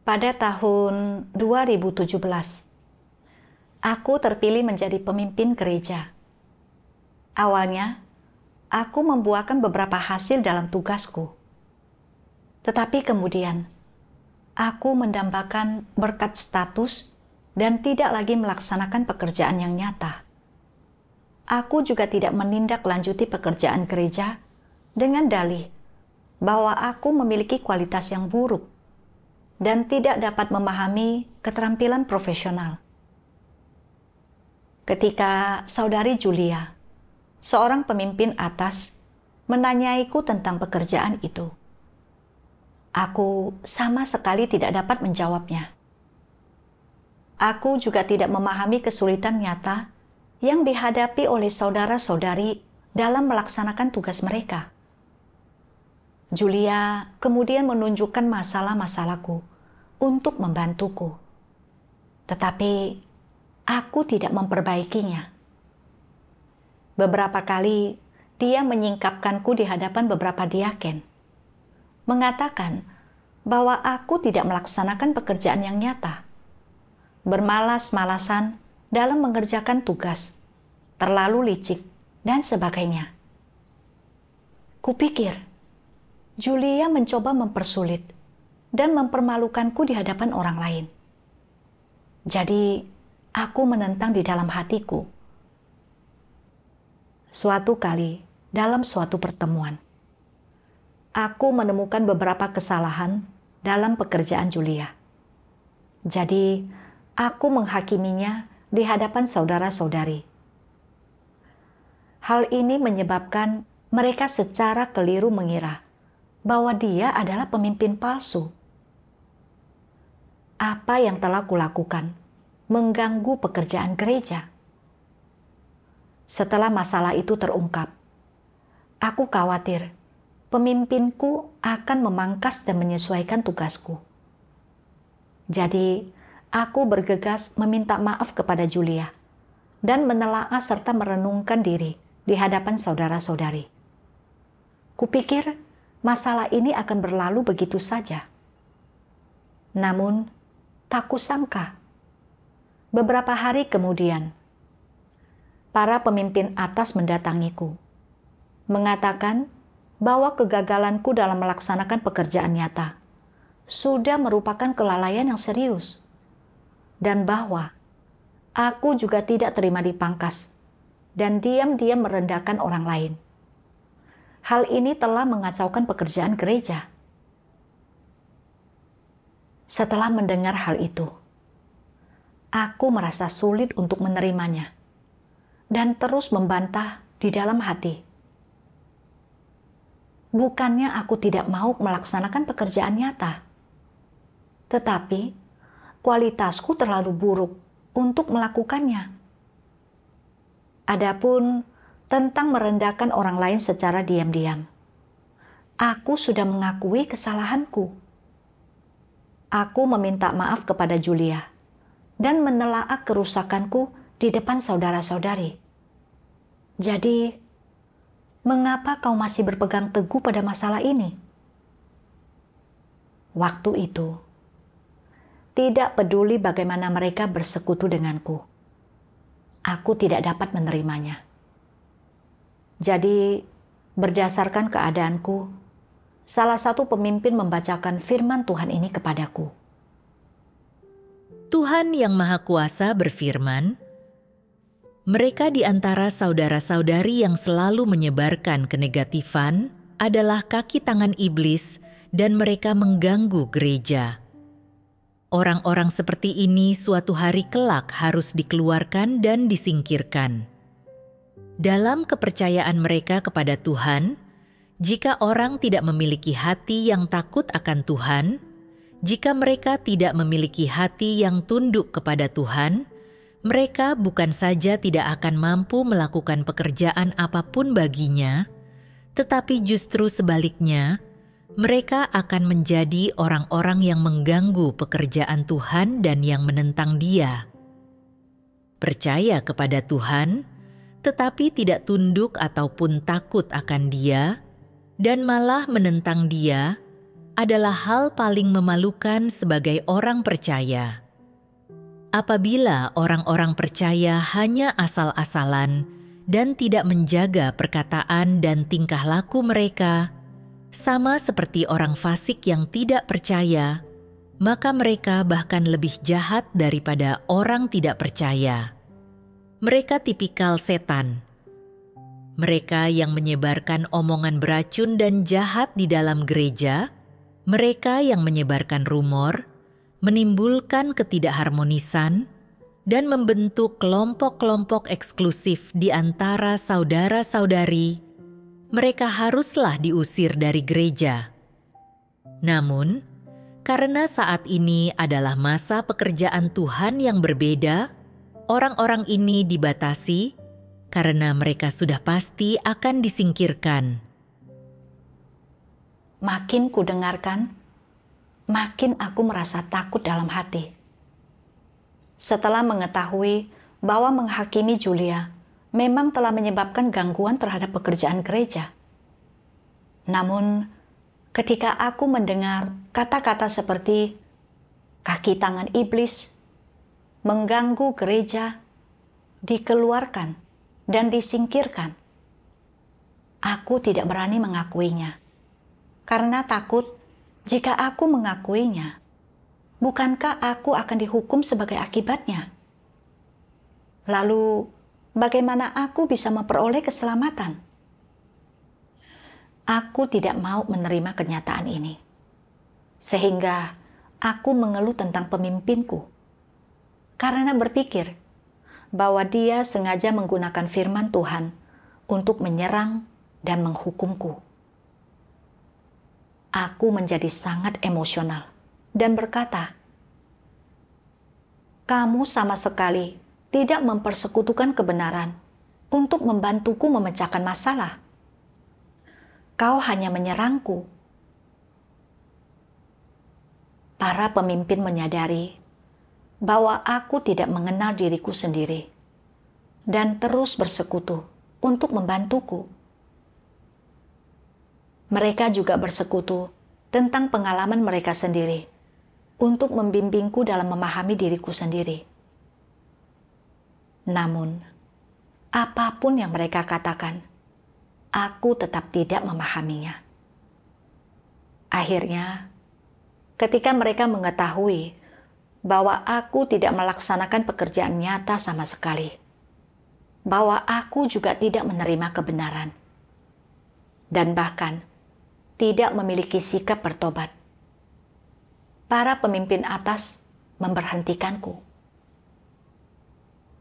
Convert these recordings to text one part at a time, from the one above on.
Pada tahun 2017, aku terpilih menjadi pemimpin gereja. Awalnya, aku membuahkan beberapa hasil dalam tugasku. Tetapi kemudian, aku mendambakan berkat status dan tidak lagi melaksanakan pekerjaan yang nyata. Aku juga tidak menindaklanjuti pekerjaan gereja dengan dalih bahwa aku memiliki kualitas yang buruk dan tidak dapat memahami keterampilan profesional. Ketika saudari Julia, seorang pemimpin atas, menanyaiku tentang pekerjaan itu, aku sama sekali tidak dapat menjawabnya. Aku juga tidak memahami kesulitan nyata yang dihadapi oleh saudara-saudari dalam melaksanakan tugas mereka. Julia kemudian menunjukkan masalah-masalahku untuk membantuku. Tetapi aku tidak memperbaikinya. Beberapa kali dia menyingkapkanku di hadapan beberapa diaken, mengatakan bahwa aku tidak melaksanakan pekerjaan yang nyata, bermalas-malasan dalam mengerjakan tugas, terlalu licik, dan sebagainya. Kupikir, Julia mencoba mempersulit dan mempermalukanku di hadapan orang lain. Jadi, aku menentang di dalam hatiku. Suatu kali, dalam suatu pertemuan, aku menemukan beberapa kesalahan dalam pekerjaan Julia. Jadi, aku menghakiminya di hadapan saudara-saudari. Hal ini menyebabkan mereka secara keliru mengira bahwa dia adalah pemimpin palsu. Apa yang telah kulakukan mengganggu pekerjaan gereja. Setelah masalah itu terungkap, aku khawatir pemimpinku akan memangkas dan menyesuaikan tugasku. Jadi, aku bergegas meminta maaf kepada Julia dan menelaah serta merenungkan diri di hadapan saudara-saudari. Kupikir masalah ini akan berlalu begitu saja. Namun, tak kusangka, beberapa hari kemudian, para pemimpin atas mendatangiku, mengatakan bahwa kegagalanku dalam melaksanakan pekerjaan nyata sudah merupakan kelalaian yang serius, dan bahwa aku juga tidak terima dipangkas dan diam-diam merendahkan orang lain. Hal ini telah mengacaukan pekerjaan gereja. Setelah mendengar hal itu, aku merasa sulit untuk menerimanya dan terus membantah di dalam hati. Bukannya aku tidak mau melaksanakan pekerjaan nyata, tetapi kualitasku terlalu buruk untuk melakukannya. Adapun tentang merendahkan orang lain secara diam-diam, aku sudah mengakui kesalahanku. Aku meminta maaf kepada Julia dan menelaah kerusakanku di depan saudara-saudari. Jadi, mengapa kau masih berpegang teguh pada masalah ini? Waktu itu, tidak peduli bagaimana mereka bersekutu denganku, aku tidak dapat menerimanya. Jadi, berdasarkan keadaanku, salah satu pemimpin membacakan firman Tuhan ini kepadaku. Tuhan Yang Maha Kuasa berfirman, "Mereka di antara saudara-saudari yang selalu menyebarkan kenegatifan adalah kaki tangan iblis dan mereka mengganggu gereja. Orang-orang seperti ini suatu hari kelak harus dikeluarkan dan disingkirkan. Dalam kepercayaan mereka kepada Tuhan, jika orang tidak memiliki hati yang takut akan Tuhan, jika mereka tidak memiliki hati yang tunduk kepada Tuhan, mereka bukan saja tidak akan mampu melakukan pekerjaan apapun baginya, tetapi justru sebaliknya, mereka akan menjadi orang-orang yang mengganggu pekerjaan Tuhan dan yang menentang Dia. Percaya kepada Tuhan, tetapi tidak tunduk ataupun takut akan Dia, dan malah menentang Dia, adalah hal paling memalukan sebagai orang percaya. Apabila orang-orang percaya hanya asal-asalan dan tidak menjaga perkataan dan tingkah laku mereka, sama seperti orang fasik yang tidak percaya, maka mereka bahkan lebih jahat daripada orang tidak percaya. Mereka tipikal setan. Mereka yang menyebarkan omongan beracun dan jahat di dalam gereja, mereka yang menyebarkan rumor, menimbulkan ketidakharmonisan, dan membentuk kelompok-kelompok eksklusif di antara saudara-saudari, mereka haruslah diusir dari gereja. Namun, karena saat ini adalah masa pekerjaan Tuhan yang berbeda, orang-orang ini dibatasi karena mereka sudah pasti akan disingkirkan. Makin ku dengarkan, makin aku merasa takut dalam hati. Setelah mengetahui bahwa menghakimi Julia memang telah menyebabkan gangguan terhadap pekerjaan gereja. Namun, ketika aku mendengar kata-kata seperti kaki tangan iblis, mengganggu gereja, dikeluarkan, dan disingkirkan, aku tidak berani mengakuinya. Karena takut jika aku mengakuinya, bukankah aku akan dihukum sebagai akibatnya? Lalu, bagaimana aku bisa memperoleh keselamatan? Aku tidak mau menerima kenyataan ini. Sehingga aku mengeluh tentang pemimpinku. Karena berpikir bahwa dia sengaja menggunakan firman Tuhan untuk menyerang dan menghukumku. Aku menjadi sangat emosional dan berkata, "Kamu sama sekali tidak mempersekutukan kebenaran untuk membantuku memecahkan masalah. Kau hanya menyerangku." Para pemimpin menyadari bahwa aku tidak mengenal diriku sendiri dan terus bersekutu untuk membantuku. Mereka juga bersekutu tentang pengalaman mereka sendiri untuk membimbingku dalam memahami diriku sendiri. Namun, apapun yang mereka katakan, aku tetap tidak memahaminya. Akhirnya, ketika mereka mengetahui bahwa aku tidak melaksanakan pekerjaan nyata sama sekali, bahwa aku juga tidak menerima kebenaran, dan bahkan tidak memiliki sikap bertobat, para pemimpin atas memberhentikanku.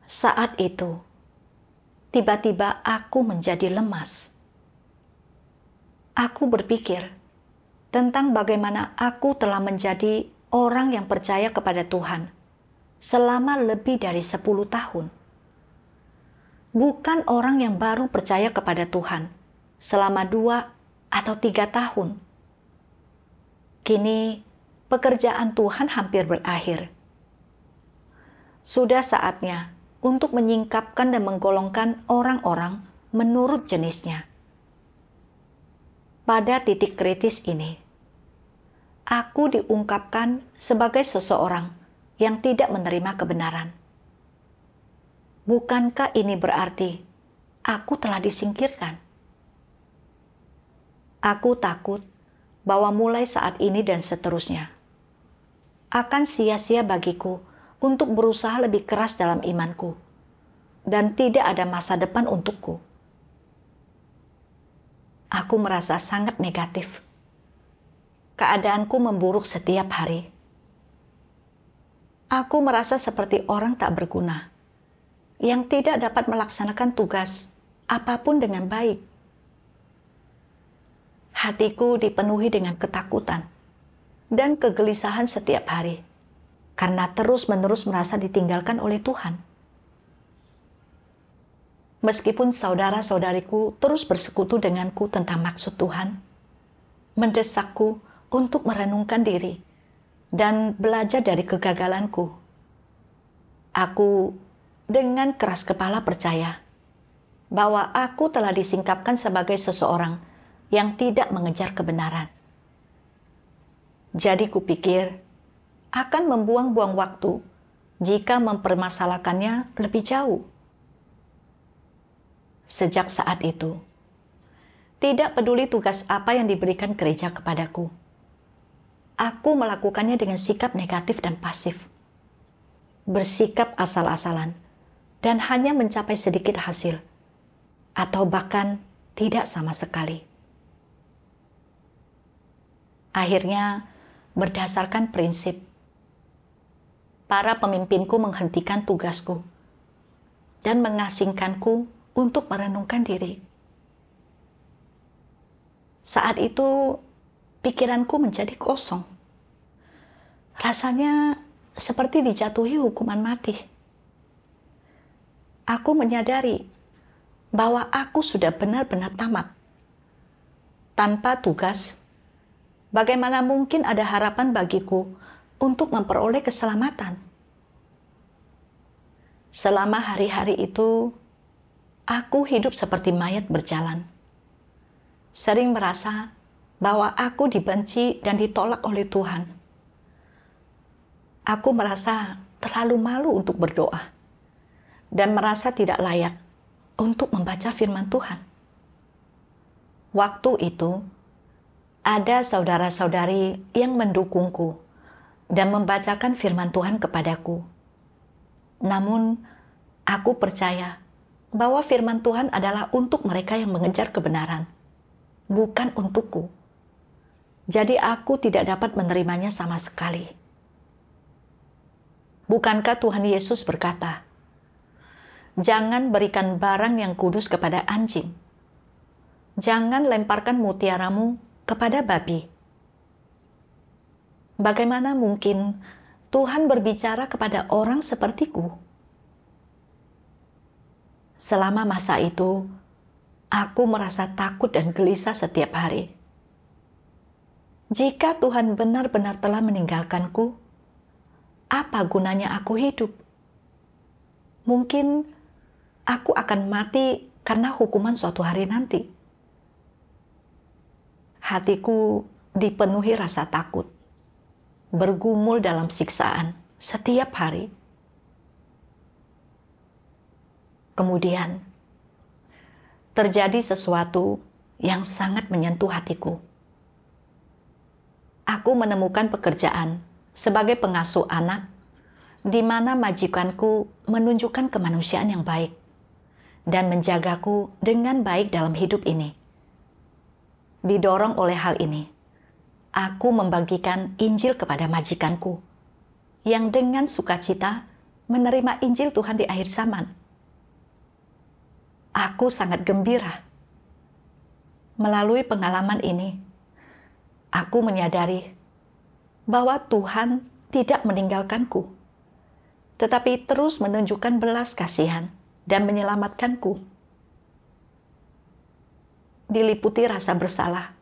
Saat itu, tiba-tiba aku menjadi lemas. Aku berpikir tentang bagaimana aku telah menjadi orang yang percaya kepada Tuhan selama lebih dari 10 tahun. Bukan orang yang baru percaya kepada Tuhan selama 2 atau 3 tahun. Kini, pekerjaan Tuhan hampir berakhir. Sudah saatnya untuk menyingkapkan dan menggolongkan orang-orang menurut jenisnya. Pada titik kritis ini, aku diungkapkan sebagai seseorang yang tidak menerima kebenaran. Bukankah ini berarti aku telah disingkirkan? Aku takut bahwa mulai saat ini dan seterusnya akan sia-sia bagiku untuk berusaha lebih keras dalam imanku dan tidak ada masa depan untukku. Aku merasa sangat negatif. Keadaanku memburuk setiap hari. Aku merasa seperti orang tak berguna yang tidak dapat melaksanakan tugas apapun dengan baik. Hatiku dipenuhi dengan ketakutan dan kegelisahan setiap hari karena terus-menerus merasa ditinggalkan oleh Tuhan. Meskipun saudara-saudariku terus bersekutu denganku tentang maksud Tuhan, mendesakku untuk merenungkan diri dan belajar dari kegagalanku, aku dengan keras kepala percaya bahwa aku telah disingkapkan sebagai seseorang yang tidak mengejar kebenaran. Jadi kupikir akan membuang-buang waktu jika mempermasalahkannya lebih jauh. Sejak saat itu, tidak peduli tugas apa yang diberikan gereja kepadaku, aku melakukannya dengan sikap negatif dan pasif. Bersikap asal-asalan dan hanya mencapai sedikit hasil, atau bahkan tidak sama sekali. Akhirnya, berdasarkan prinsip, para pemimpinku menghentikan tugasku dan mengasingkanku untuk merenungkan diri. Saat itu, pikiranku menjadi kosong. Rasanya seperti dijatuhi hukuman mati. Aku menyadari bahwa aku sudah benar-benar tamat. Tanpa tugas, bagaimana mungkin ada harapan bagiku untuk memperoleh keselamatan? Selama hari-hari itu, aku hidup seperti mayat berjalan. Sering merasa bahwa aku dibenci dan ditolak oleh Tuhan. Aku merasa terlalu malu untuk berdoa dan merasa tidak layak untuk membaca firman Tuhan. Waktu itu, ada saudara-saudari yang mendukungku dan membacakan firman Tuhan kepadaku. Namun, aku percaya bahwa firman Tuhan adalah untuk mereka yang mengejar kebenaran, bukan untukku. Jadi aku tidak dapat menerimanya sama sekali. Bukankah Tuhan Yesus berkata, "Jangan berikan barang yang kudus kepada anjing. Jangan lemparkan mutiaramu kepada babi." Bagaimana mungkin Tuhan berbicara kepada orang sepertiku? Selama masa itu, aku merasa takut dan gelisah setiap hari. Jika Tuhan benar-benar telah meninggalkanku, apa gunanya aku hidup? Mungkin aku akan mati karena hukuman suatu hari nanti. Hatiku dipenuhi rasa takut, bergumul dalam siksaan setiap hari. Kemudian, terjadi sesuatu yang sangat menyentuh hatiku. Aku menemukan pekerjaan sebagai pengasuh anak, di mana majikanku menunjukkan kemanusiaan yang baik dan menjagaku dengan baik dalam hidup ini. Didorong oleh hal ini, aku membagikan Injil kepada majikanku, yang dengan sukacita menerima Injil Tuhan di akhir zaman. Aku sangat gembira. Melalui pengalaman ini, aku menyadari bahwa Tuhan tidak meninggalkanku, tetapi terus menunjukkan belas kasihan dan menyelamatkanku. Diliputi rasa bersalah,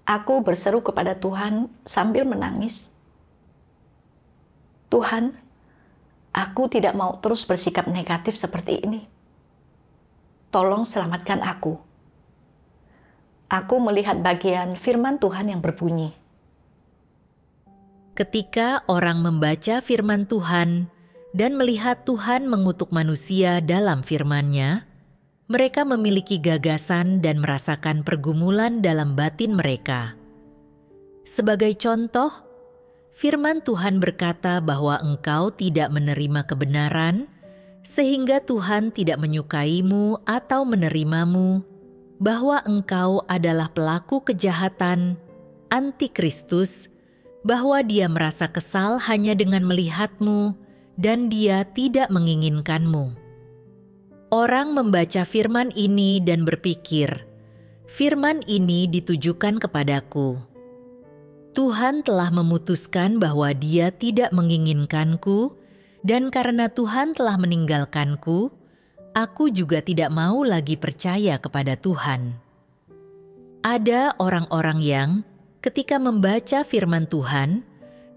aku berseru kepada Tuhan sambil menangis. "Tuhan, aku tidak mau terus bersikap negatif seperti ini. Tolong selamatkan aku." Aku melihat bagian firman Tuhan yang berbunyi, Ketika orang membaca firman Tuhan dan melihat Tuhan mengutuk manusia dalam firman-Nya, mereka memiliki gagasan dan merasakan pergumulan dalam batin mereka. Sebagai contoh, firman Tuhan berkata bahwa engkau tidak menerima kebenaran, sehingga Tuhan tidak menyukaimu atau menerimamu, bahwa engkau adalah pelaku kejahatan, antikristus, bahwa Dia merasa kesal hanya dengan melihatmu, dan Dia tidak menginginkanmu. Orang membaca firman ini dan berpikir, firman ini ditujukan kepadaku. Tuhan telah memutuskan bahwa Dia tidak menginginkanku, dan karena Tuhan telah meninggalkanku, aku juga tidak mau lagi percaya kepada Tuhan. Ada orang-orang yang, ketika membaca firman Tuhan,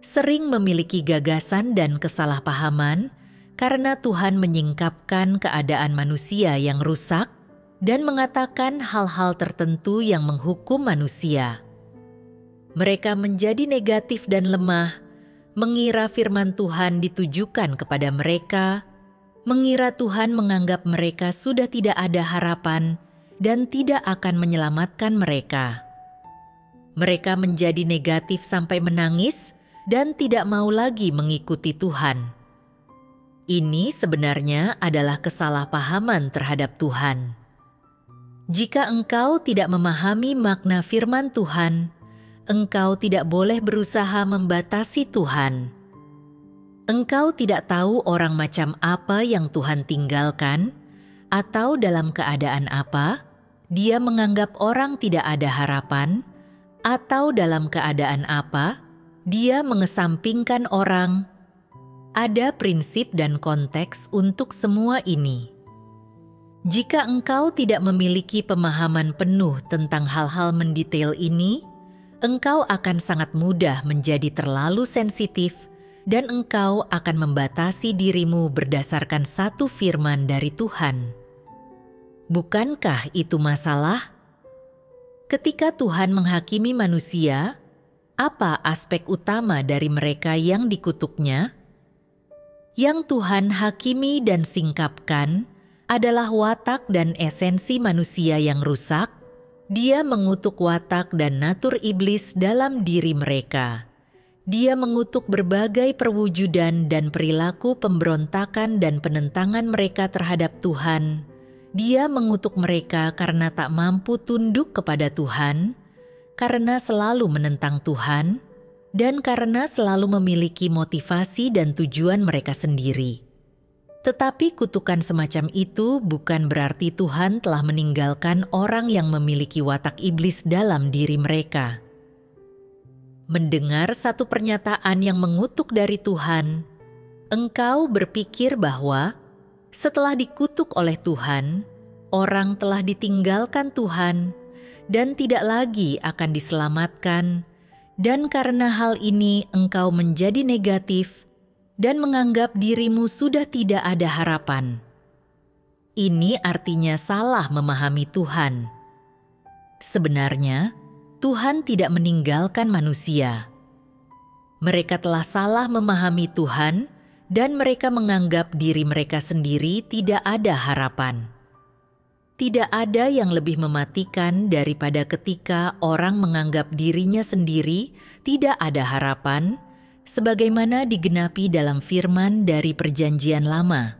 sering memiliki gagasan dan kesalahpahaman karena Tuhan menyingkapkan keadaan manusia yang rusak dan mengatakan hal-hal tertentu yang menghukum manusia. Mereka menjadi negatif dan lemah, mengira firman Tuhan ditujukan kepada mereka, mengira Tuhan menganggap mereka sudah tidak ada harapan dan tidak akan menyelamatkan mereka. Mereka menjadi negatif sampai menangis dan tidak mau lagi mengikuti Tuhan. Ini sebenarnya adalah kesalahpahaman terhadap Tuhan. Jika engkau tidak memahami makna firman Tuhan, engkau tidak boleh berusaha membatasi Tuhan. Engkau tidak tahu orang macam apa yang Tuhan tinggalkan, atau dalam keadaan apa Dia menganggap orang tidak ada harapan, atau dalam keadaan apa Dia mengesampingkan orang. Ada prinsip dan konteks untuk semua ini. Jika engkau tidak memiliki pemahaman penuh tentang hal-hal mendetail ini, engkau akan sangat mudah menjadi terlalu sensitif dan engkau akan membatasi dirimu berdasarkan satu firman dari Tuhan. Bukankah itu masalah? Ketika Tuhan menghakimi manusia, apa aspek utama dari mereka yang dikutuknya? Yang Tuhan hakimi dan singkapkan adalah watak dan esensi manusia yang rusak. Dia mengutuk watak dan natur iblis dalam diri mereka. Dia mengutuk berbagai perwujudan dan perilaku pemberontakan dan penentangan mereka terhadap Tuhan. Dia mengutuk mereka karena tak mampu tunduk kepada Tuhan, karena selalu menentang Tuhan, dan karena selalu memiliki motivasi dan tujuan mereka sendiri. Tetapi kutukan semacam itu bukan berarti Tuhan telah meninggalkan orang yang memiliki watak iblis dalam diri mereka. Mendengar satu pernyataan yang mengutuk dari Tuhan, engkau berpikir bahwa setelah dikutuk oleh Tuhan, orang telah ditinggalkan Tuhan dan tidak lagi akan diselamatkan, dan karena hal ini engkau menjadi negatif dan menganggap dirimu sudah tidak ada harapan. Ini artinya salah memahami Tuhan. Sebenarnya, Tuhan tidak meninggalkan manusia. Mereka telah salah memahami Tuhan dan mereka menganggap diri mereka sendiri tidak ada harapan. Tidak ada yang lebih mematikan daripada ketika orang menganggap dirinya sendiri tidak ada harapan, sebagaimana digenapi dalam firman dari Perjanjian Lama.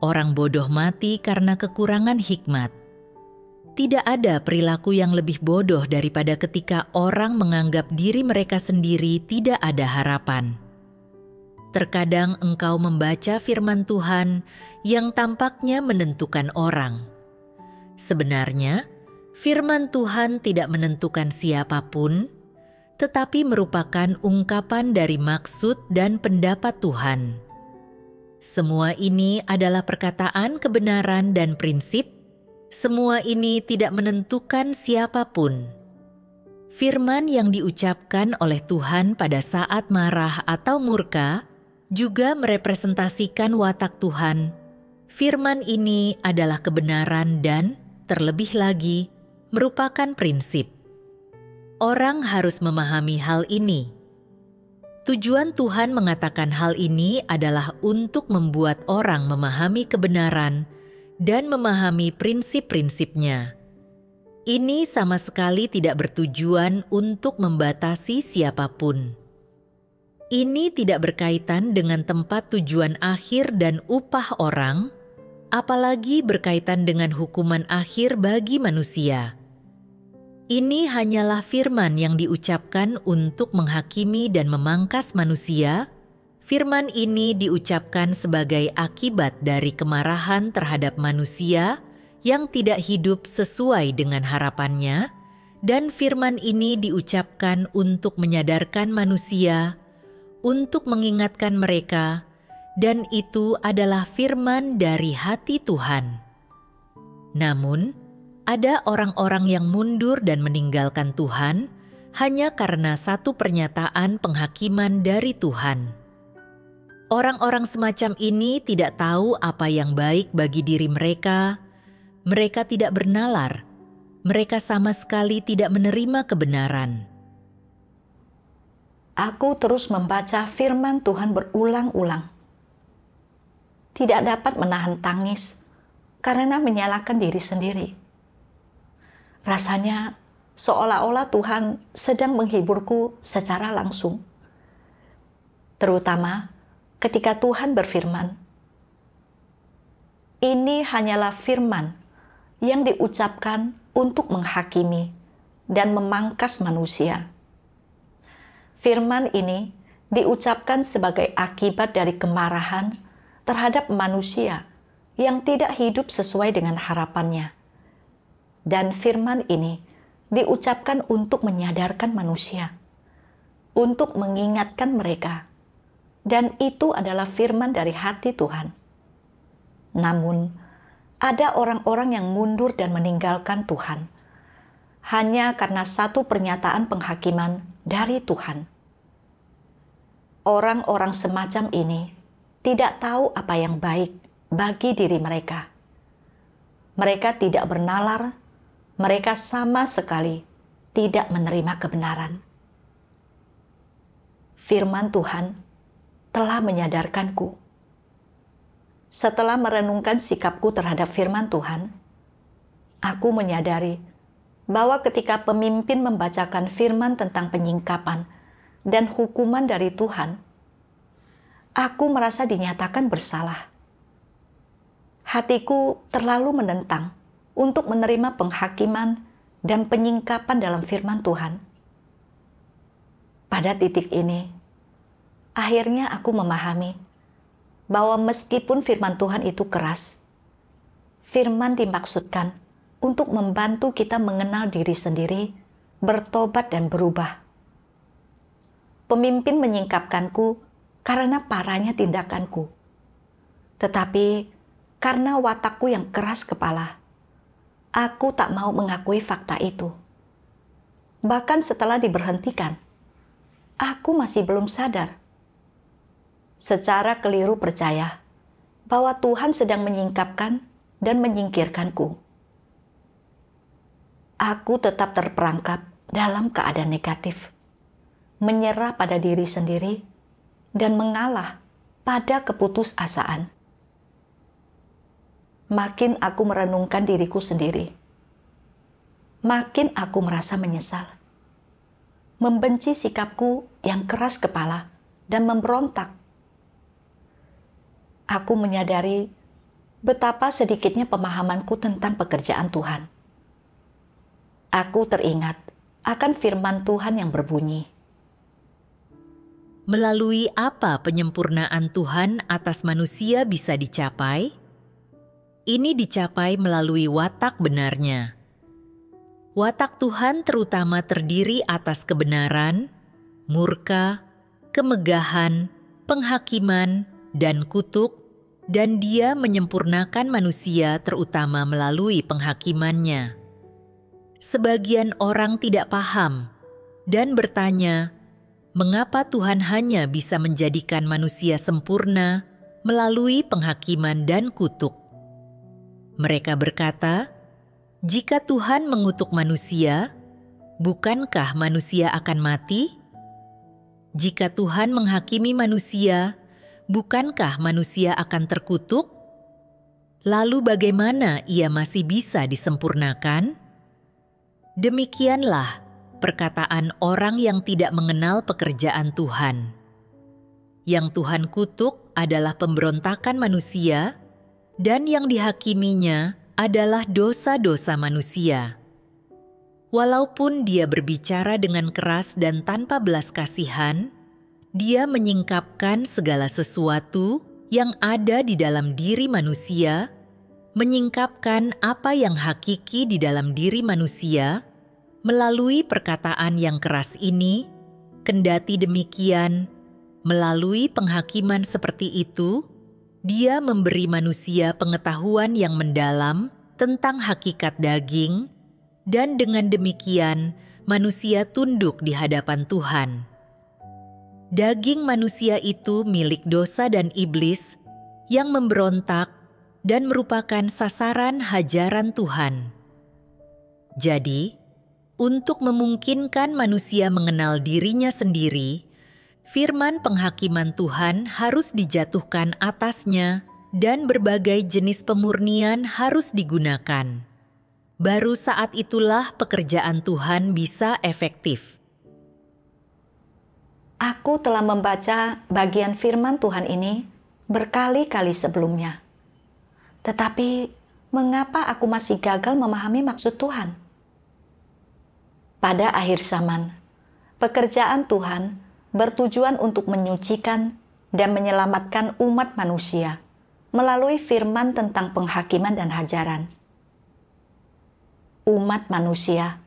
Orang bodoh mati karena kekurangan hikmat. Tidak ada perilaku yang lebih bodoh daripada ketika orang menganggap diri mereka sendiri tidak ada harapan. Terkadang engkau membaca firman Tuhan yang tampaknya menentukan orang. Sebenarnya, firman Tuhan tidak menentukan siapapun, tetapi merupakan ungkapan dari maksud dan pendapat Tuhan. Semua ini adalah perkataan kebenaran dan prinsip. Semua ini tidak menentukan siapapun. Firman yang diucapkan oleh Tuhan pada saat marah atau murka juga merepresentasikan watak Tuhan. Firman ini adalah kebenaran dan, terlebih lagi, merupakan prinsip. Orang harus memahami hal ini. Tujuan Tuhan mengatakan hal ini adalah untuk membuat orang memahami kebenaran dan memahami prinsip-prinsipnya. Ini sama sekali tidak bertujuan untuk membatasi siapapun. Ini tidak berkaitan dengan tempat tujuan akhir dan upah orang, apalagi berkaitan dengan hukuman akhir bagi manusia. Ini hanyalah firman yang diucapkan untuk menghakimi dan memangkas manusia. Firman ini diucapkan sebagai akibat dari kemarahan terhadap manusia yang tidak hidup sesuai dengan harapannya, dan firman ini diucapkan untuk menyadarkan manusia, untuk mengingatkan mereka, dan itu adalah firman dari hati Tuhan. Namun, ada orang-orang yang mundur dan meninggalkan Tuhan hanya karena satu pernyataan penghakiman dari Tuhan. Orang-orang semacam ini tidak tahu apa yang baik bagi diri mereka. Mereka tidak bernalar. Mereka sama sekali tidak menerima kebenaran. aku terus membaca firman Tuhan berulang-ulang. Tidak dapat menahan tangis karena menyalahkan diri sendiri. Rasanya seolah-olah Tuhan sedang menghiburku secara langsung. Terutama ketika Tuhan berfirman, "Ini hanyalah firman yang diucapkan untuk menghakimi dan memangkas manusia." Firman ini diucapkan sebagai akibat dari kemarahan terhadap manusia yang tidak hidup sesuai dengan harapannya. Dan firman ini diucapkan untuk menyadarkan manusia, untuk mengingatkan mereka. Dan itu adalah firman dari hati Tuhan. Namun, ada orang-orang yang mundur dan meninggalkan Tuhan hanya karena satu pernyataan penghakiman dari Tuhan. Orang-orang semacam ini tidak tahu apa yang baik bagi diri mereka. Mereka tidak bernalar, mereka sama sekali tidak menerima kebenaran. Firman Tuhan telah menyadarkanku. Setelah merenungkan sikapku terhadap firman Tuhan, aku menyadari bahwa ketika pemimpin membacakan firman tentang penyingkapan dan hukuman dari Tuhan, aku merasa dinyatakan bersalah. Hatiku terlalu menentang untuk menerima penghakiman dan penyingkapan dalam firman Tuhan. Pada titik ini, akhirnya aku memahami bahwa meskipun firman Tuhan itu keras, firman dimaksudkan untuk membantu kita mengenal diri sendiri, bertobat dan berubah. Pemimpin menyingkapkanku karena parahnya tindakanku. Tetapi karena watakku yang keras kepala, aku tak mau mengakui fakta itu. Bahkan setelah diberhentikan, aku masih belum sadar. Secara keliru percaya bahwa Tuhan sedang menyingkapkan dan menyingkirkanku. Aku tetap terperangkap dalam keadaan negatif, menyerah pada diri sendiri, dan mengalah pada keputusasaan. Makin aku merenungkan diriku sendiri, makin aku merasa menyesal, membenci sikapku yang keras kepala dan memberontak. Aku menyadari betapa sedikitnya pemahamanku tentang pekerjaan Tuhan. Aku teringat akan firman Tuhan yang berbunyi, melalui apa penyempurnaan Tuhan atas manusia bisa dicapai? Ini dicapai melalui watak benarnya. Watak Tuhan terutama terdiri atas kebenaran, murka, kemegahan, penghakiman, dan kutuk, dan Dia menyempurnakan manusia terutama melalui penghakimannya. Sebagian orang tidak paham dan bertanya, mengapa Tuhan hanya bisa menjadikan manusia sempurna melalui penghakiman dan kutuk? Mereka berkata, jika Tuhan mengutuk manusia, bukankah manusia akan mati? Jika Tuhan menghakimi manusia, bukankah manusia akan terkutuk? Lalu bagaimana ia masih bisa disempurnakan? Demikianlah perkataan orang yang tidak mengenal pekerjaan Tuhan. Yang Tuhan kutuk adalah pemberontakan manusia, dan yang dihakiminya adalah dosa-dosa manusia. Walaupun Dia berbicara dengan keras dan tanpa belas kasihan, Dia menyingkapkan segala sesuatu yang ada di dalam diri manusia, menyingkapkan apa yang hakiki di dalam diri manusia melalui perkataan yang keras ini. Kendati demikian, melalui penghakiman seperti itu, Dia memberi manusia pengetahuan yang mendalam tentang hakikat daging, dan dengan demikian manusia tunduk di hadapan Tuhan. Daging manusia itu milik dosa dan iblis yang memberontak dan merupakan sasaran hajaran Tuhan. Jadi, untuk memungkinkan manusia mengenal dirinya sendiri, firman penghakiman Tuhan harus dijatuhkan atasnya dan berbagai jenis pemurnian harus digunakan. Baru saat itulah pekerjaan Tuhan bisa efektif. Aku telah membaca bagian firman Tuhan ini berkali-kali sebelumnya. Tetapi, mengapa aku masih gagal memahami maksud Tuhan? Pada akhir zaman, pekerjaan Tuhan bertujuan untuk menyucikan dan menyelamatkan umat manusia melalui firman tentang penghakiman dan hajaran. Umat manusia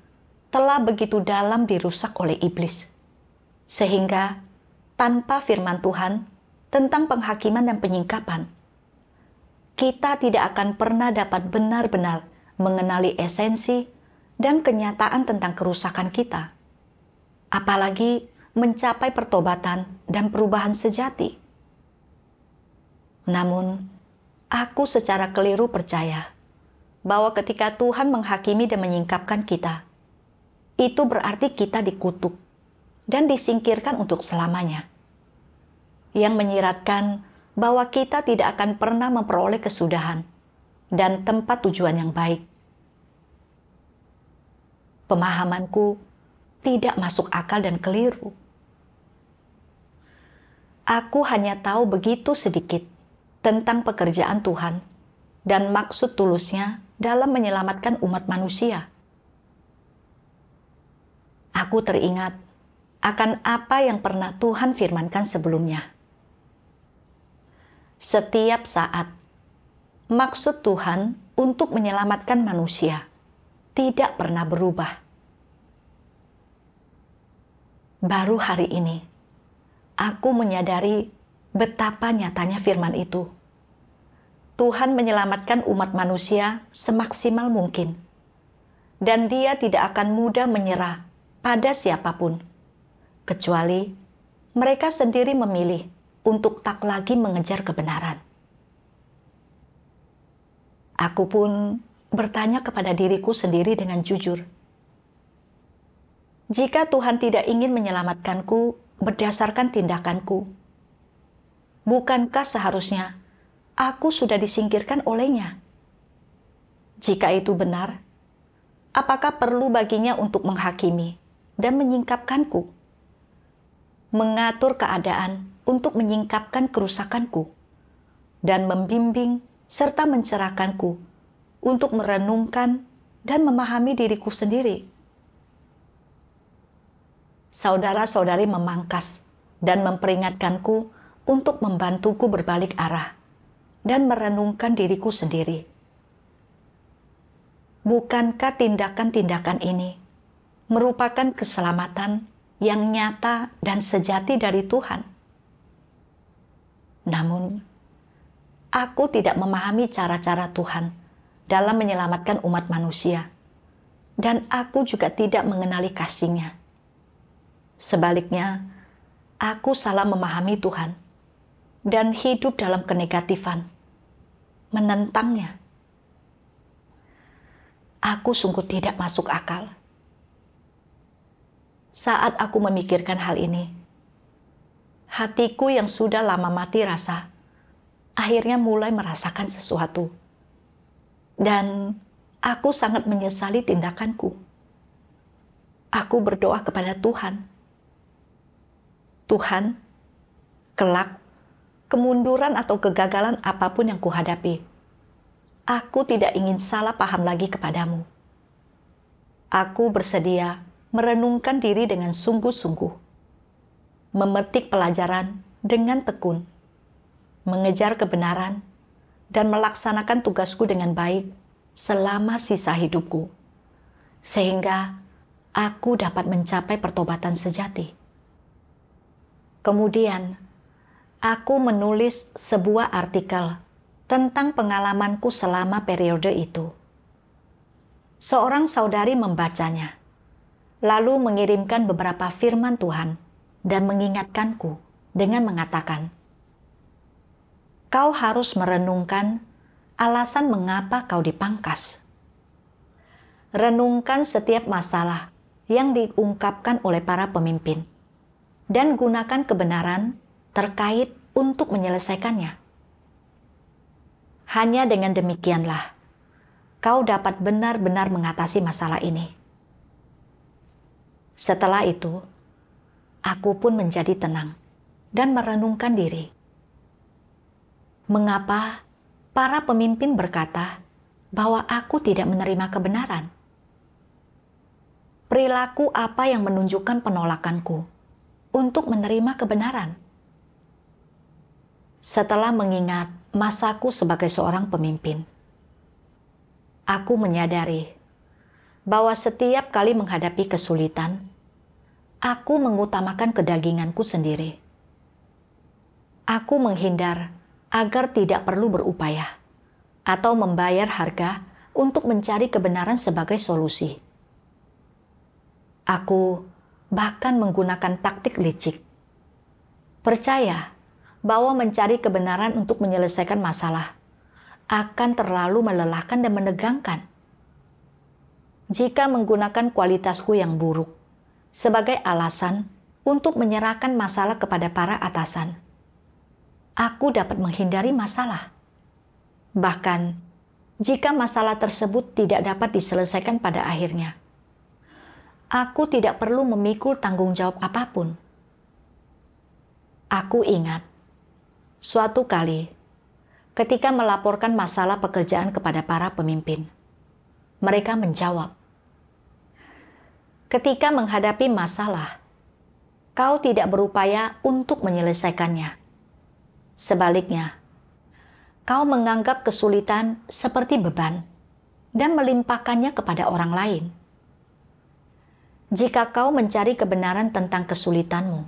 telah begitu dalam dirusak oleh iblis, sehingga tanpa firman Tuhan tentang penghakiman dan penyingkapan, kita tidak akan pernah dapat benar-benar mengenali esensi dan kenyataan tentang kerusakan kita, apalagi mencapai pertobatan dan perubahan sejati. Namun, aku secara keliru percaya bahwa ketika Tuhan menghakimi dan menyingkapkan kita, itu berarti kita dikutuk dan disingkirkan untuk selamanya, yang menyiratkan bahwa kita tidak akan pernah memperoleh kesudahan dan tempat tujuan yang baik. Pemahamanku tidak masuk akal dan keliru. Aku hanya tahu begitu sedikit tentang pekerjaan Tuhan dan maksud tulusnya dalam menyelamatkan umat manusia. Aku teringat akan apa yang pernah Tuhan firmankan sebelumnya. Setiap saat, maksud Tuhan untuk menyelamatkan manusia tidak pernah berubah. Baru hari ini, aku menyadari betapa nyatanya firman itu. Tuhan menyelamatkan umat manusia semaksimal mungkin, dan Dia tidak akan mudah menyerah pada siapapun, kecuali mereka sendiri memilih untuk tak lagi mengejar kebenaran. Aku pun bertanya kepada diriku sendiri dengan jujur, jika Tuhan tidak ingin menyelamatkanku berdasarkan tindakanku, bukankah seharusnya aku sudah disingkirkan olehnya? Jika itu benar, apakah perlu baginya untuk menghakimi dan menyingkapkanku, mengatur keadaan untuk menyingkapkan kerusakanku, dan membimbing serta mencerahkanku untuk merenungkan dan memahami diriku sendiri? Saudara-saudari memangkas dan memperingatkanku untuk membantuku berbalik arah dan merenungkan diriku sendiri. Bukankah tindakan-tindakan ini merupakan keselamatan yang nyata dan sejati dari Tuhan? Namun, aku tidak memahami cara-cara Tuhan dalam menyelamatkan umat manusia, dan aku juga tidak mengenali kasih-Nya. Sebaliknya, aku salah memahami Tuhan dan hidup dalam kenegatifan, menentangnya. Aku sungguh tidak masuk akal. Saat aku memikirkan hal ini, hatiku yang sudah lama mati rasa akhirnya mulai merasakan sesuatu. Dan aku sangat menyesali tindakanku. Aku berdoa kepada Tuhan. Tuhan, kelak, kemunduran atau kegagalan apapun yang kuhadapi, aku tidak ingin salah paham lagi kepadamu. Aku bersedia merenungkan diri dengan sungguh-sungguh, memetik pelajaran dengan tekun, mengejar kebenaran, dan melaksanakan tugasku dengan baik selama sisa hidupku, sehingga aku dapat mencapai pertobatan sejati. Kemudian, aku menulis sebuah artikel tentang pengalamanku selama periode itu. Seorang saudari membacanya, lalu mengirimkan beberapa firman Tuhan dan mengingatkanku dengan mengatakan, "Kau harus merenungkan alasan mengapa kau dipangkas. Renungkan setiap masalah yang diungkapkan oleh para pemimpin, dan gunakan kebenaran terkait untuk menyelesaikannya. Hanya dengan demikianlah kau dapat benar-benar mengatasi masalah ini. Setelah itu, aku pun menjadi tenang dan merenungkan diri. Mengapa para pemimpin berkata bahwa aku tidak menerima kebenaran? Perilaku apa yang menunjukkan penolakanku untuk menerima kebenaran? Setelah mengingat masaku sebagai seorang pemimpin, aku menyadari bahwa setiap kali menghadapi kesulitan, aku mengutamakan kedaginganku sendiri. Aku menghindar agar tidak perlu berupaya atau membayar harga untuk mencari kebenaran sebagai solusi. Aku bahkan menggunakan taktik licik. Percaya bahwa mencari kebenaran untuk menyelesaikan masalah akan terlalu melelahkan dan menegangkan. Jika menggunakan kualitasku yang buruk sebagai alasan untuk menyerahkan masalah kepada para atasan, aku dapat menghindari masalah. Bahkan, jika masalah tersebut tidak dapat diselesaikan pada akhirnya, aku tidak perlu memikul tanggung jawab apapun. Aku ingat, suatu kali ketika melaporkan masalah pekerjaan kepada para pemimpin, mereka menjawab, "Ketika menghadapi masalah, kau tidak berupaya untuk menyelesaikannya. Sebaliknya, kau menganggap kesulitan seperti beban dan melimpahkannya kepada orang lain. Jika kau mencari kebenaran tentang kesulitanmu,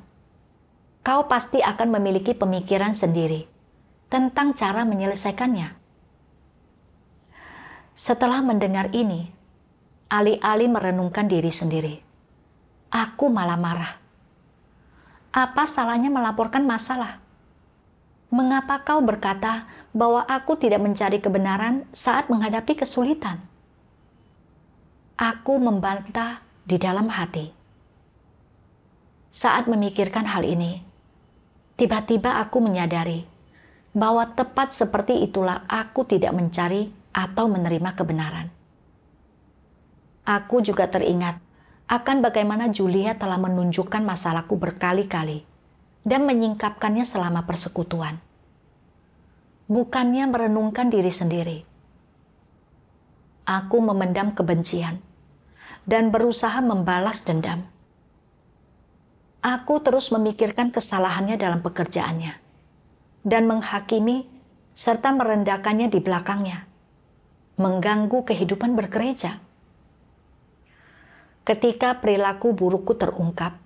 kau pasti akan memiliki pemikiran sendiri tentang cara menyelesaikannya." Setelah mendengar ini, alih-alih merenungkan diri sendiri, aku malah marah. Apa salahnya melaporkan masalah? Mengapa kau berkata bahwa aku tidak mencari kebenaran saat menghadapi kesulitan? Aku membantah di dalam hati. Saat memikirkan hal ini, tiba-tiba aku menyadari bahwa tepat seperti itulah aku tidak mencari atau menerima kebenaran. Aku juga teringat akan bagaimana Julia telah menunjukkan masalahku berkali-kali dan menyingkapkannya selama persekutuan. Bukannya merenungkan diri sendiri. Aku memendam kebencian dan berusaha membalas dendam. Aku terus memikirkan kesalahannya dalam pekerjaannya dan menghakimi serta merendahkannya di belakangnya, mengganggu kehidupan bergereja. Ketika perilaku burukku terungkap,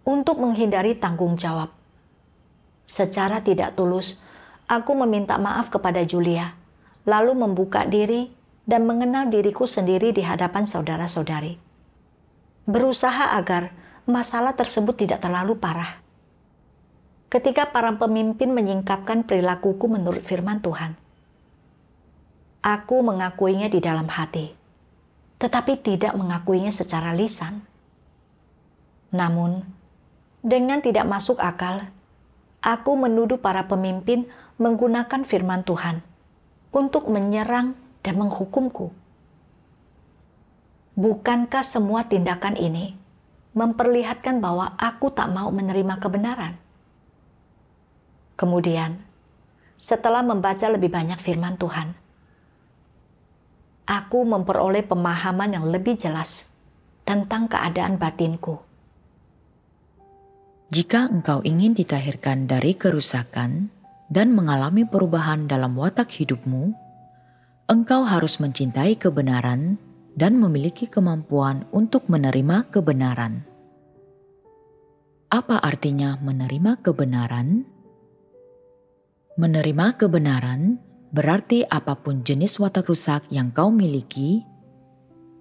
untuk menghindari tanggung jawab, secara tidak tulus, aku meminta maaf kepada Julia, lalu membuka diri dan mengenal diriku sendiri di hadapan saudara-saudari. Berusaha agar masalah tersebut tidak terlalu parah. Ketika para pemimpin menyingkapkan perilakuku menurut firman Tuhan, aku mengakuinya di dalam hati, tetapi tidak mengakuinya secara lisan. Namun, dengan tidak masuk akal, aku menuduh para pemimpin menggunakan firman Tuhan untuk menyerang dan menghukumku. Bukankah semua tindakan ini memperlihatkan bahwa aku tak mau menerima kebenaran? Kemudian, setelah membaca lebih banyak firman Tuhan, aku memperoleh pemahaman yang lebih jelas tentang keadaan batinku. Jika engkau ingin ditahirkan dari kerusakan dan mengalami perubahan dalam watak hidupmu, engkau harus mencintai kebenaran dan memiliki kemampuan untuk menerima kebenaran. Apa artinya menerima kebenaran? Menerima kebenaran berarti apapun jenis watak rusak yang kau miliki,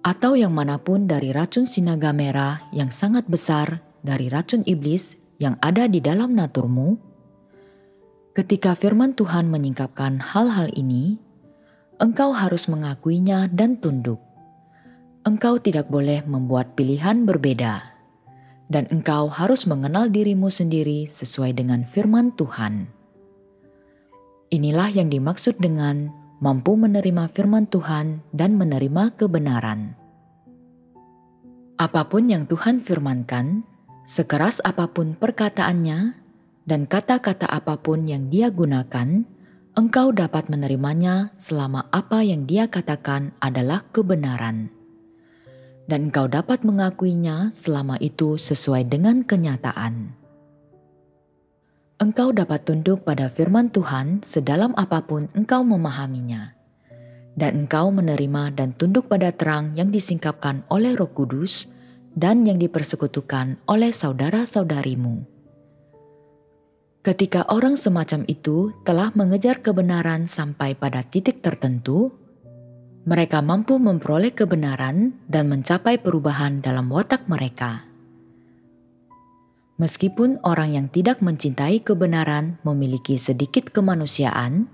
atau yang manapun dari racun sinaga merah yang sangat besar dari racun iblis yang ada di dalam naturmu, ketika firman Tuhan menyingkapkan hal-hal ini, engkau harus mengakuinya dan tunduk. Engkau tidak boleh membuat pilihan berbeda. dan engkau harus mengenal dirimu sendiri sesuai dengan firman Tuhan. Inilah yang dimaksud dengan mampu menerima firman Tuhan dan menerima kebenaran. Apapun yang Tuhan firmankan, sekeras apapun perkataannya, dan kata-kata apapun yang Dia gunakan, engkau dapat menerimanya selama apa yang Dia katakan adalah kebenaran. Dan engkau dapat mengakuinya selama itu sesuai dengan kenyataan. Engkau dapat tunduk pada firman Tuhan sedalam apapun engkau memahaminya. Dan engkau menerima dan tunduk pada terang yang disingkapkan oleh Roh Kudus dan yang dipersekutukan oleh saudara-saudarimu. Ketika orang semacam itu telah mengejar kebenaran sampai pada titik tertentu, mereka mampu memperoleh kebenaran dan mencapai perubahan dalam watak mereka. Meskipun orang yang tidak mencintai kebenaran memiliki sedikit kemanusiaan,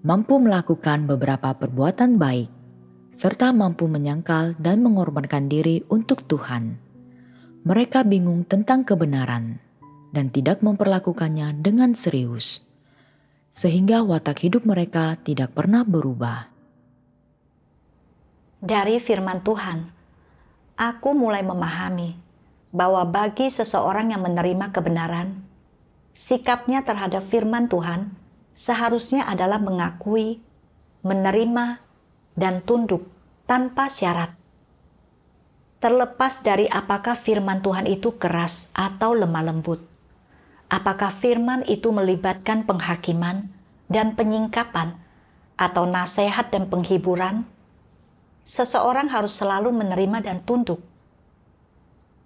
mampu melakukan beberapa perbuatan baik, serta mampu menyangkal dan mengorbankan diri untuk Tuhan, mereka bingung tentang kebenaran dan tidak memperlakukannya dengan serius, sehingga watak hidup mereka tidak pernah berubah. Dari firman Tuhan, aku mulai memahami bahwa bagi seseorang yang menerima kebenaran, sikapnya terhadap firman Tuhan seharusnya adalah mengakui, menerima, dan tunduk tanpa syarat. Terlepas dari apakah firman Tuhan itu keras atau lemah lembut, apakah firman itu melibatkan penghakiman dan penyingkapan atau nasihat dan penghiburan, seseorang harus selalu menerima dan tunduk.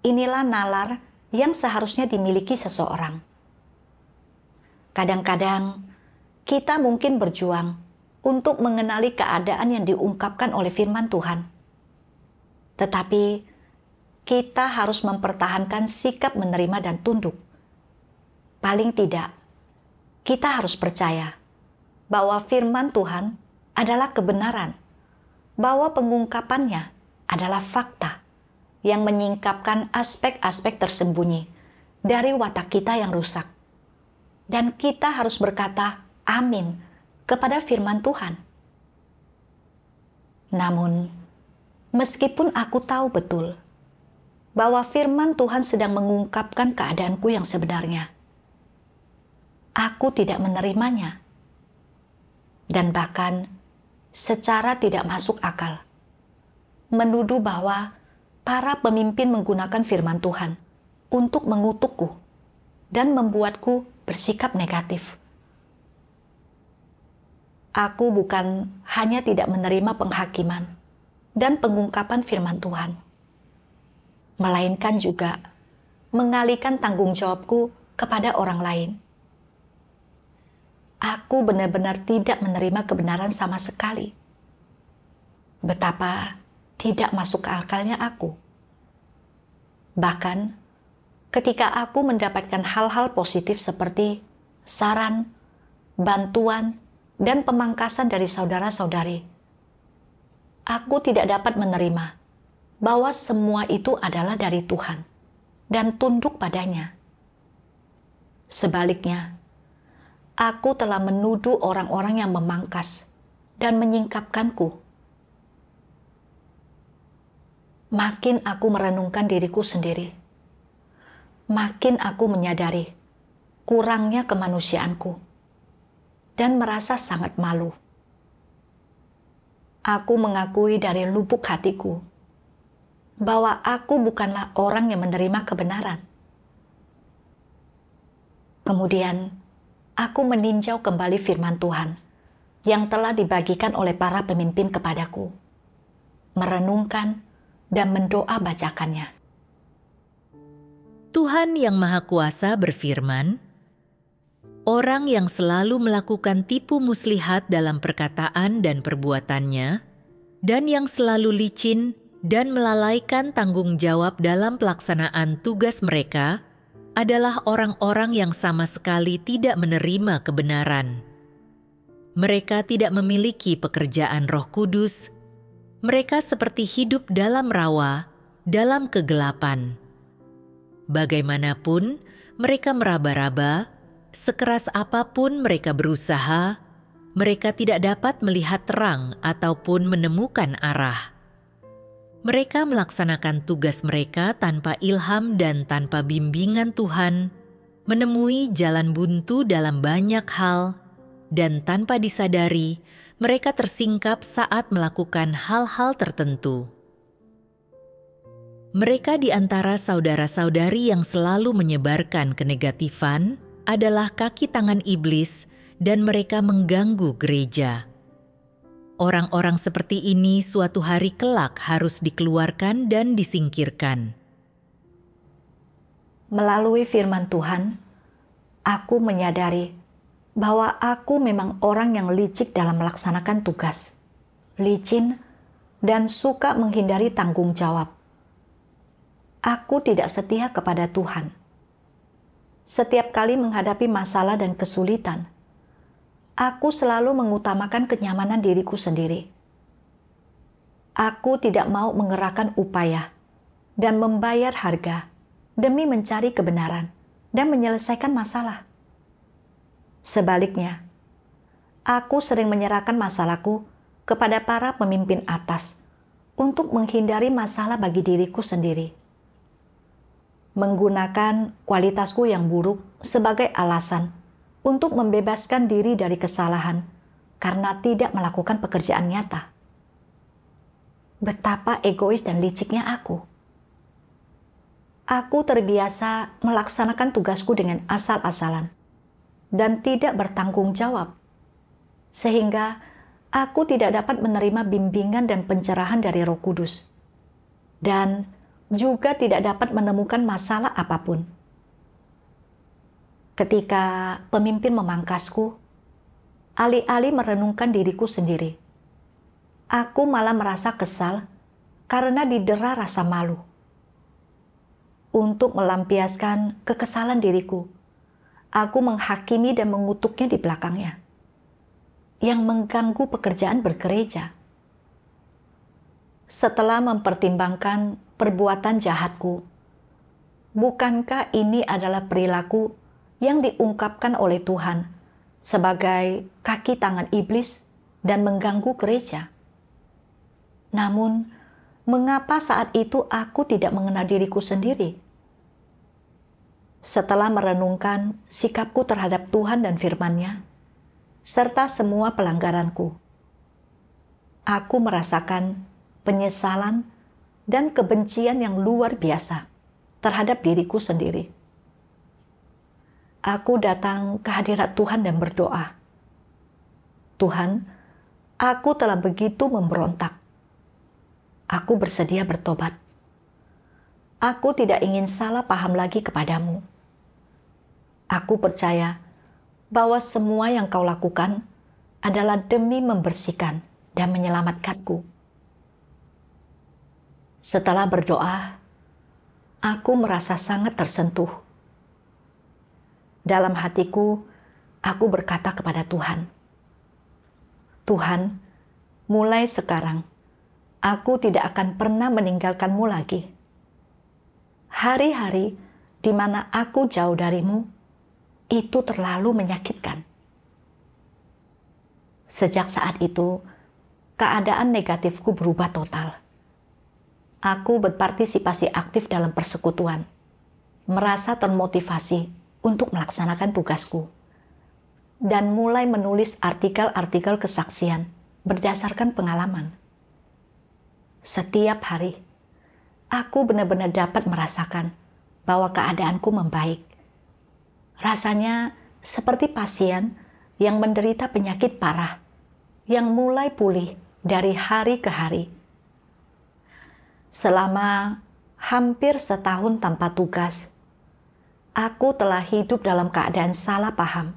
Inilah nalar yang seharusnya dimiliki seseorang. Kadang-kadang kita mungkin berjuang untuk mengenali keadaan yang diungkapkan oleh firman Tuhan. Tetapi kita harus mempertahankan sikap menerima dan tunduk. Paling tidak, kita harus percaya bahwa firman Tuhan adalah kebenaran, bahwa pengungkapannya adalah fakta yang menyingkapkan aspek-aspek tersembunyi dari watak kita yang rusak. Dan kita harus berkata amin kepada firman Tuhan. Namun, meskipun aku tahu betul bahwa firman Tuhan sedang mengungkapkan keadaanku yang sebenarnya, aku tidak menerimanya. Dan bahkan secara tidak masuk akal, menuduh bahwa para pemimpin menggunakan firman Tuhan untuk mengutukku dan membuatku bersikap negatif. Aku bukan hanya tidak menerima penghakiman dan pengungkapan firman Tuhan, melainkan juga mengalihkan tanggung jawabku kepada orang lain. Aku benar-benar tidak menerima kebenaran sama sekali. Betapa tidak masuk akalnya aku. Bahkan ketika aku mendapatkan hal-hal positif seperti saran, bantuan, dan pemangkasan dari saudara-saudari, aku tidak dapat menerima bahwa semua itu adalah dari Tuhan dan tunduk padanya. Sebaliknya, aku telah menuduh orang-orang yang memangkas dan menyingkapkanku. Makin aku merenungkan diriku sendiri, makin aku menyadari kurangnya kemanusiaanku dan merasa sangat malu. Aku mengakui dari lubuk hatiku bahwa aku bukanlah orang yang menerima kebenaran. Kemudian, aku meninjau kembali firman Tuhan yang telah dibagikan oleh para pemimpin kepadaku, merenungkan dan mendoa bacakannya. Tuhan Yang Maha Kuasa berfirman, orang yang selalu melakukan tipu muslihat dalam perkataan dan perbuatannya, dan yang selalu licin dan melalaikan tanggung jawab dalam pelaksanaan tugas mereka, adalah orang-orang yang sama sekali tidak menerima kebenaran. Mereka tidak memiliki pekerjaan Roh Kudus. Mereka seperti hidup dalam rawa, dalam kegelapan. Bagaimanapun mereka meraba-raba, sekeras apapun mereka berusaha, mereka tidak dapat melihat terang ataupun menemukan arah. Mereka melaksanakan tugas mereka tanpa ilham dan tanpa bimbingan Tuhan, menemui jalan buntu dalam banyak hal, dan tanpa disadari, mereka tersingkap saat melakukan hal-hal tertentu. Mereka di antara saudara-saudari yang selalu menyebarkan kenegatifan adalah kaki tangan iblis, dan mereka mengganggu gereja. Orang-orang seperti ini suatu hari kelak harus dikeluarkan dan disingkirkan. Melalui firman Tuhan, aku menyadari bahwa aku memang orang yang licik dalam melaksanakan tugas, licin, dan suka menghindari tanggung jawab. Aku tidak setia kepada Tuhan. Setiap kali menghadapi masalah dan kesulitan, aku selalu mengutamakan kenyamanan diriku sendiri. Aku tidak mau mengerahkan upaya dan membayar harga demi mencari kebenaran dan menyelesaikan masalah. Sebaliknya, aku sering menyerahkan masalahku kepada para pemimpin atas untuk menghindari masalah bagi diriku sendiri. Menggunakan kualitasku yang buruk sebagai alasan untuk membebaskan diri dari kesalahan karena tidak melakukan pekerjaan nyata. Betapa egois dan liciknya aku. Aku terbiasa melaksanakan tugasku dengan asal-asalan dan tidak bertanggung jawab, sehingga aku tidak dapat menerima bimbingan dan pencerahan dari Roh Kudus, dan juga tidak dapat menemukan masalah apapun. Ketika pemimpin memangkasku, alih-alih merenungkan diriku sendiri, aku malah merasa kesal karena didera rasa malu. Untuk melampiaskan kekesalan diriku, aku menghakimi dan mengutuknya di belakangnya, yang mengganggu pekerjaan bergereja. Setelah mempertimbangkan perbuatan jahatku, bukankah ini adalah perilaku yang diungkapkan oleh Tuhan sebagai kaki tangan iblis dan mengganggu gereja? Namun, mengapa saat itu aku tidak mengenal diriku sendiri? Setelah merenungkan sikapku terhadap Tuhan dan firman-Nya, serta semua pelanggaranku, aku merasakan penyesalan dan kebencian yang luar biasa terhadap diriku sendiri. Aku datang ke hadirat Tuhan dan berdoa, Tuhan, aku telah begitu memberontak. Aku bersedia bertobat. Aku tidak ingin salah paham lagi kepadamu. Aku percaya bahwa semua yang kau lakukan adalah demi membersihkan dan menyelamatkanku. Setelah berdoa, aku merasa sangat tersentuh. Dalam hatiku, aku berkata kepada Tuhan, Tuhan, mulai sekarang, aku tidak akan pernah meninggalkanmu lagi. Hari-hari di mana aku jauh darimu, itu terlalu menyakitkan. Sejak saat itu, keadaan negatifku berubah total. Aku berpartisipasi aktif dalam persekutuan, merasa termotivasi untuk melaksanakan tugasku, dan mulai menulis artikel-artikel kesaksian berdasarkan pengalaman. Setiap hari, aku benar-benar dapat merasakan bahwa keadaanku membaik. Rasanya seperti pasien yang menderita penyakit parah, yang mulai pulih dari hari ke hari. Selama hampir setahun tanpa tugas, aku telah hidup dalam keadaan salah paham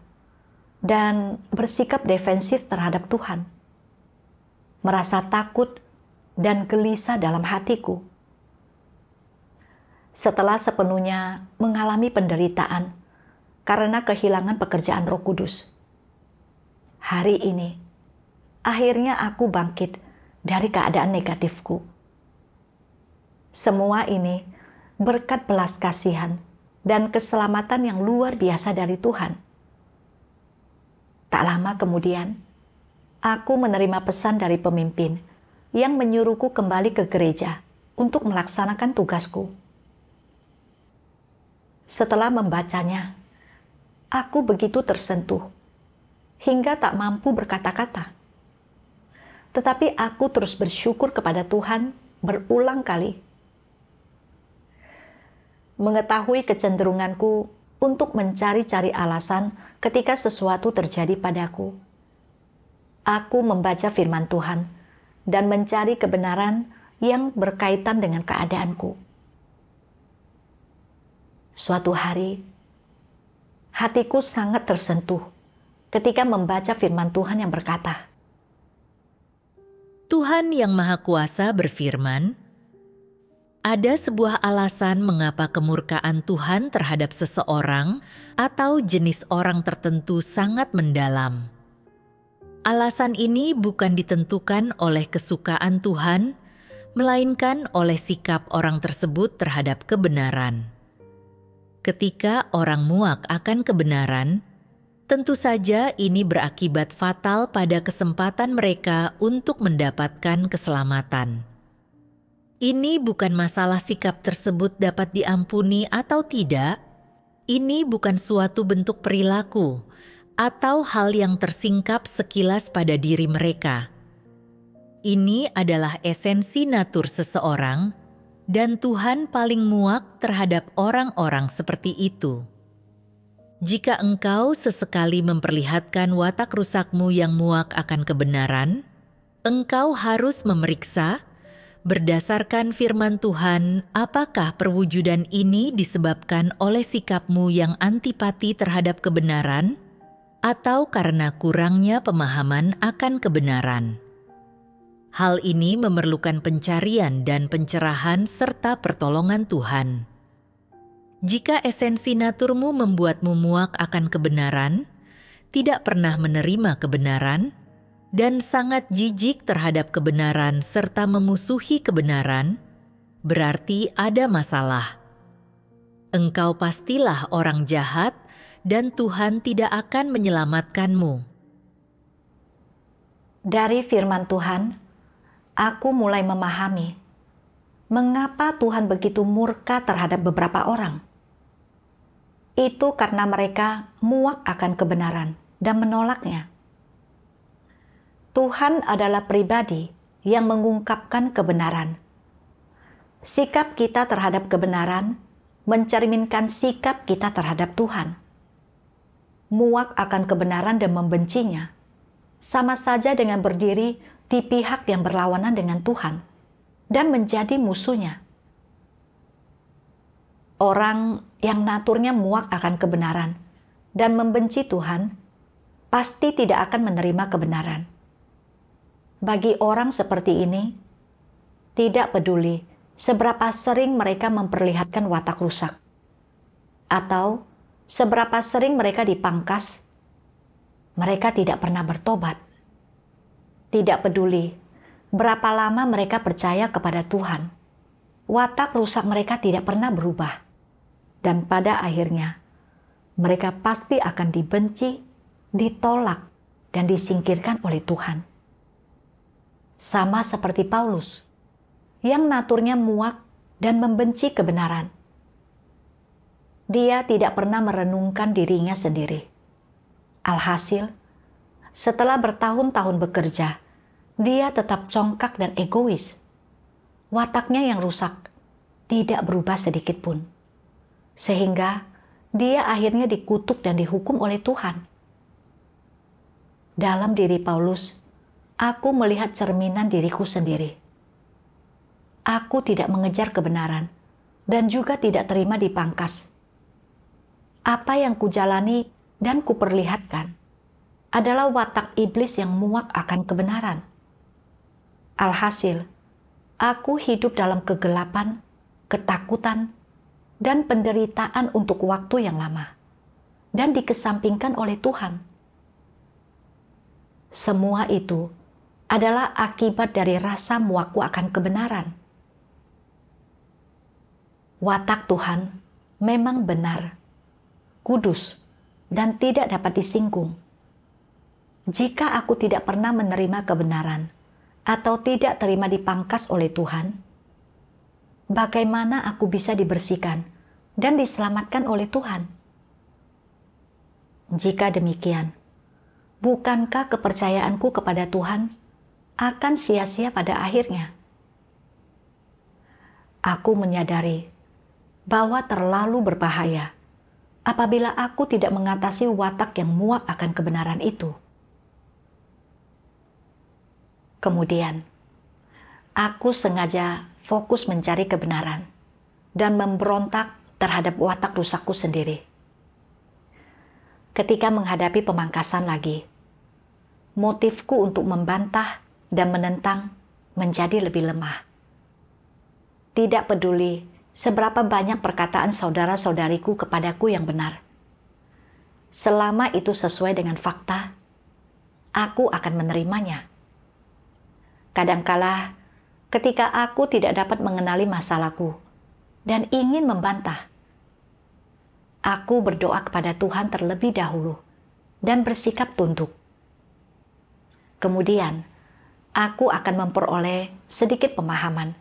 dan bersikap defensif terhadap Tuhan. Merasa takut dan gelisah dalam hatiku. Setelah sepenuhnya mengalami penderitaan karena kehilangan pekerjaan Roh Kudus, hari ini akhirnya aku bangkit dari keadaan negatifku. Semua ini berkat belas kasihan dan keselamatan yang luar biasa dari Tuhan. Tak lama kemudian, aku menerima pesan dari pemimpin yang menyuruhku kembali ke gereja untuk melaksanakan tugasku. Setelah membacanya, aku begitu tersentuh hingga tak mampu berkata-kata. Tetapi aku terus bersyukur kepada Tuhan berulang kali. Mengetahui kecenderunganku untuk mencari-cari alasan ketika sesuatu terjadi padaku, aku membaca firman Tuhan dan mencari kebenaran yang berkaitan dengan keadaanku. Suatu hari, hatiku sangat tersentuh ketika membaca firman Tuhan yang berkata, Tuhan Yang Maha Kuasa berfirman, ada sebuah alasan mengapa kemurkaan Tuhan terhadap seseorang atau jenis orang tertentu sangat mendalam. Alasan ini bukan ditentukan oleh kesukaan Tuhan, melainkan oleh sikap orang tersebut terhadap kebenaran. Ketika orang muak akan kebenaran, tentu saja ini berakibat fatal pada kesempatan mereka untuk mendapatkan keselamatan. Ini bukan masalah sikap tersebut dapat diampuni atau tidak. Ini bukan suatu bentuk perilaku atau hal yang tersingkap sekilas pada diri mereka. Ini adalah esensi natur seseorang, dan Tuhan paling muak terhadap orang-orang seperti itu. Jika engkau sesekali memperlihatkan watak rusakmu yang muak akan kebenaran, engkau harus memeriksa, berdasarkan firman Tuhan, apakah perwujudan ini disebabkan oleh sikapmu yang antipati terhadap kebenaran, atau karena kurangnya pemahaman akan kebenaran. Hal ini memerlukan pencarian dan pencerahan serta pertolongan Tuhan. Jika esensi naturmu membuatmu muak akan kebenaran, tidak pernah menerima kebenaran, dan sangat jijik terhadap kebenaran serta memusuhi kebenaran, berarti ada masalah. Engkau pastilah orang jahat dan Tuhan tidak akan menyelamatkanmu. Dari firman Tuhan, aku mulai memahami mengapa Tuhan begitu murka terhadap beberapa orang. Itu karena mereka muak akan kebenaran dan menolaknya. Tuhan adalah pribadi yang mengungkapkan kebenaran. Sikap kita terhadap kebenaran mencerminkan sikap kita terhadap Tuhan. Muak akan kebenaran dan membencinya sama saja dengan berdiri di pihak yang berlawanan dengan Tuhan dan menjadi musuhnya. Orang yang naturnya muak akan kebenaran dan membenci Tuhan pasti tidak akan menerima kebenaran. Bagi orang seperti ini, tidak peduli seberapa sering mereka memperlihatkan watak rusak, atau seberapa sering mereka dipangkas, mereka tidak pernah bertobat. Tidak peduli berapa lama mereka percaya kepada Tuhan, watak rusak mereka tidak pernah berubah. Dan pada akhirnya, mereka pasti akan dibenci, ditolak, dan disingkirkan oleh Tuhan. Sama seperti Paulus, yang naturnya muak dan membenci kebenaran. Dia tidak pernah merenungkan dirinya sendiri. Alhasil, setelah bertahun-tahun bekerja, dia tetap congkak dan egois. Wataknya yang rusak tidak berubah sedikit pun. Sehingga dia akhirnya dikutuk dan dihukum oleh Tuhan. Dalam diri Paulus, aku melihat cerminan diriku sendiri. Aku tidak mengejar kebenaran dan juga tidak terima dipangkas. Apa yang kujalani dan kuperlihatkan adalah watak iblis yang muak akan kebenaran. Alhasil, aku hidup dalam kegelapan, ketakutan, dan penderitaan untuk waktu yang lama, dan dikesampingkan oleh Tuhan. Semua itu adalah akibat dari rasa muakku akan kebenaran. Watak Tuhan memang benar, kudus, dan tidak dapat disinggung. Jika aku tidak pernah menerima kebenaran atau tidak terima dipangkas oleh Tuhan, bagaimana aku bisa dibersihkan dan diselamatkan oleh Tuhan? Jika demikian, bukankah kepercayaanku kepada Tuhan akan sia-sia pada akhirnya? Aku menyadari bahwa terlalu berbahaya apabila aku tidak mengatasi watak yang muak akan kebenaran itu. Kemudian, aku sengaja fokus mencari kebenaran dan memberontak terhadap watak rusakku sendiri. Ketika menghadapi pemangkasan lagi, motifku untuk membantah dan menentang menjadi lebih lemah. Tidak peduli seberapa banyak perkataan saudara-saudariku kepadaku yang benar. Selama itu sesuai dengan fakta, aku akan menerimanya. Kadangkala, ketika aku tidak dapat mengenali masalahku dan ingin membantah, aku berdoa kepada Tuhan terlebih dahulu dan bersikap tunduk. Kemudian, aku akan memperoleh sedikit pemahaman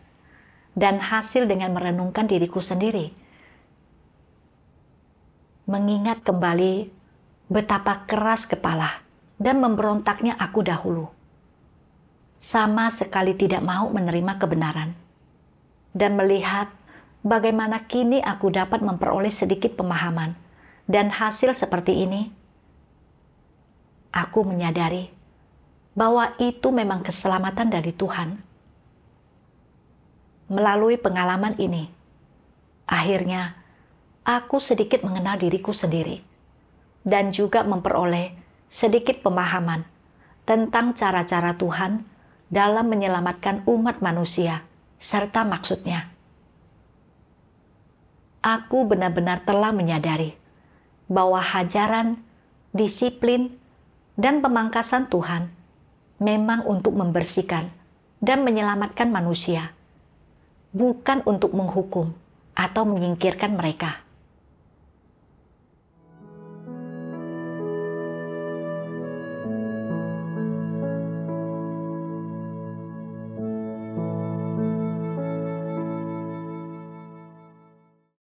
dan hasil dengan merenungkan diriku sendiri. Mengingat kembali betapa keras kepala dan memberontaknya aku dahulu. Sama sekali tidak mau menerima kebenaran. Dan melihat bagaimana kini aku dapat memperoleh sedikit pemahaman dan hasil seperti ini, aku menyadari bahwa itu memang keselamatan dari Tuhan. Melalui pengalaman ini, akhirnya aku sedikit mengenal diriku sendiri dan juga memperoleh sedikit pemahaman tentang cara-cara Tuhan dalam menyelamatkan umat manusia serta maksudnya. Aku benar-benar telah menyadari bahwa hajaran, disiplin, dan pemangkasan Tuhan memang untuk membersihkan dan menyelamatkan manusia, bukan untuk menghukum atau menyingkirkan mereka.